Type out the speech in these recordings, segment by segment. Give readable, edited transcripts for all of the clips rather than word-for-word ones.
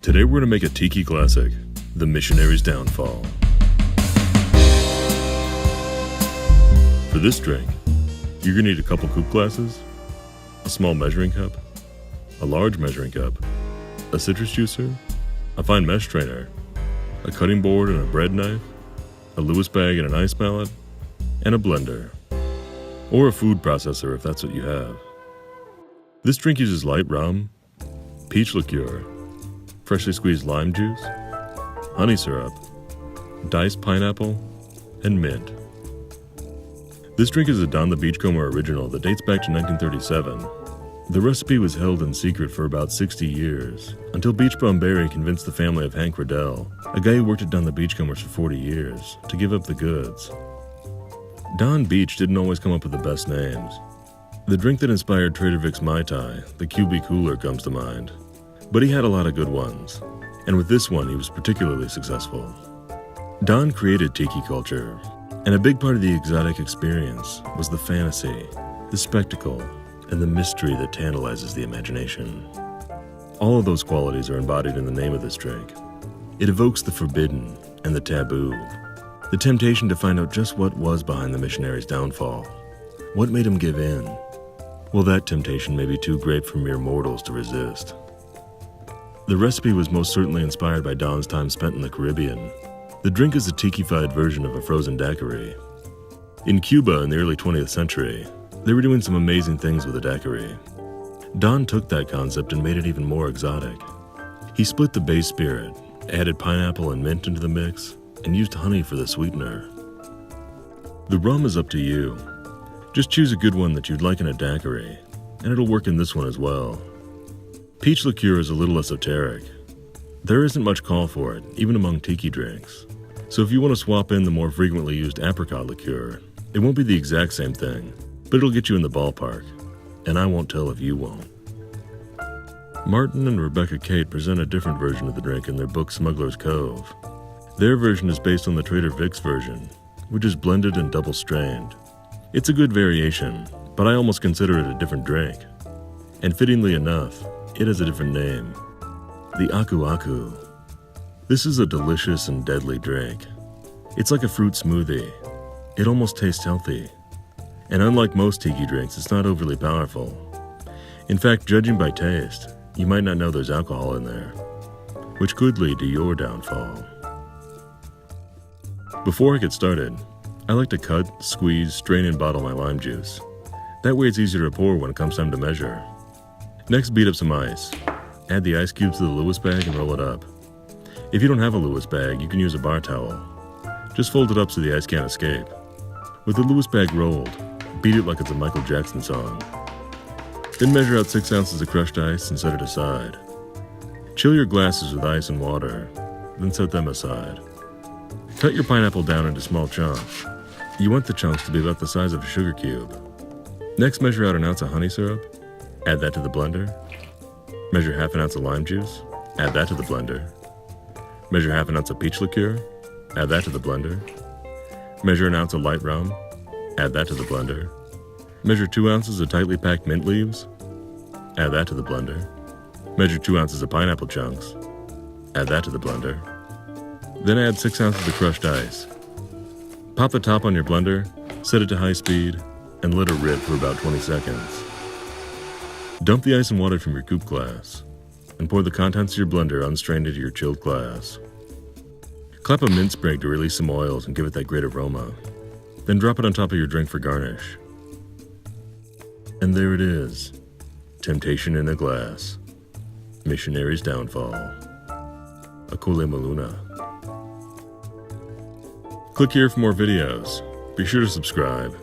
Today we're going to make a Tiki classic, the Missionary's Downfall. For this drink, you're going to need a couple coupe glasses, a small measuring cup, a large measuring cup, a citrus juicer, a fine mesh strainer, a cutting board and a bread knife, a Lewis bag and an ice mallet, and a blender, or a food processor if that's what you have. This drink uses light rum, peach liqueur, freshly squeezed lime juice, honey syrup, diced pineapple, and mint. This drink is a Don the Beachcomber original that dates back to 1937. The recipe was held in secret for about 60 years, until Beach Bum Berry convinced the family of Hank Riddell, a guy who worked at Don the Beachcombers for 40 years, to give up the goods. Donn Beach didn't always come up with the best names. The drink that inspired Trader Vic's Mai Tai, the QB Cooler, comes to mind. But he had a lot of good ones, and with this one he was particularly successful. Donn created Tiki culture, and a big part of the exotic experience was the fantasy, the spectacle, and the mystery that tantalizes the imagination. All of those qualities are embodied in the name of this drink. It evokes the forbidden and the taboo, the temptation to find out just what was behind the missionary's downfall. What made him give in? Well, that temptation may be too great for mere mortals to resist. The recipe was most certainly inspired by Donn's time spent in the Caribbean. The drink is a tiki-fied version of a frozen daiquiri. In Cuba in the early 20th century, they were doing some amazing things with a daiquiri. Donn took that concept and made it even more exotic. He split the base spirit, added pineapple and mint into the mix, and used honey for the sweetener. The rum is up to you. Just choose a good one that you'd like in a daiquiri, and it'll work in this one as well. Peach liqueur is a little esoteric. There isn't much call for it, even among tiki drinks. So if you want to swap in the more frequently used apricot liqueur, it won't be the exact same thing, but it'll get you in the ballpark. And I won't tell if you won't. Martin and Rebecca Kate present a different version of the drink in their book Smuggler's Cove. Their version is based on the Trader Vic's version, which is blended and double-strained. It's a good variation, but I almost consider it a different drink. And fittingly enough, it has a different name, the Aku Aku. This is a delicious and deadly drink. It's like a fruit smoothie. It almost tastes healthy. And unlike most tiki drinks, it's not overly powerful. In fact, judging by taste, you might not know there's alcohol in there, which could lead to your downfall. Before I get started, I like to cut, squeeze, strain, and bottle my lime juice. That way it's easier to pour when it comes time to measure. Next, beat up some ice. Add the ice cubes to the Lewis bag and roll it up. If you don't have a Lewis bag, you can use a bar towel. Just fold it up so the ice can't escape. With the Lewis bag rolled, beat it like it's a Michael Jackson song. Then measure out 6 ounces of crushed ice and set it aside. Chill your glasses with ice and water, then set them aside. Cut your pineapple down into small chunks. You want the chunks to be about the size of a sugar cube. Next, measure out 1 ounce of honey syrup. Add that to the blender. Measure half an ounce of lime juice. Add that to the blender. Measure half an ounce of peach liqueur. Add that to the blender. Measure 1 ounce of light rum. Add that to the blender. Measure 2 ounces of tightly packed mint leaves. Add that to the blender. Measure 2 ounces of pineapple chunks. Add that to the blender. Then add 6 ounces of crushed ice. Pop the top on your blender, set it to high speed, and let it rip for about 20 seconds. Dump the ice and water from your coupe glass, and pour the contents of your blender unstrained into your chilled glass. Clap a mint sprig to release some oils and give it that great aroma. Then drop it on top of your drink for garnish. And there it is. Temptation in a glass. Missionary's Downfall. Akule Maluna. Click here for more videos. Be sure to subscribe.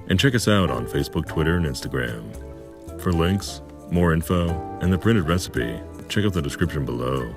And check us out on Facebook, Twitter, and Instagram. For links, more info, and the printed recipe, check out the description below.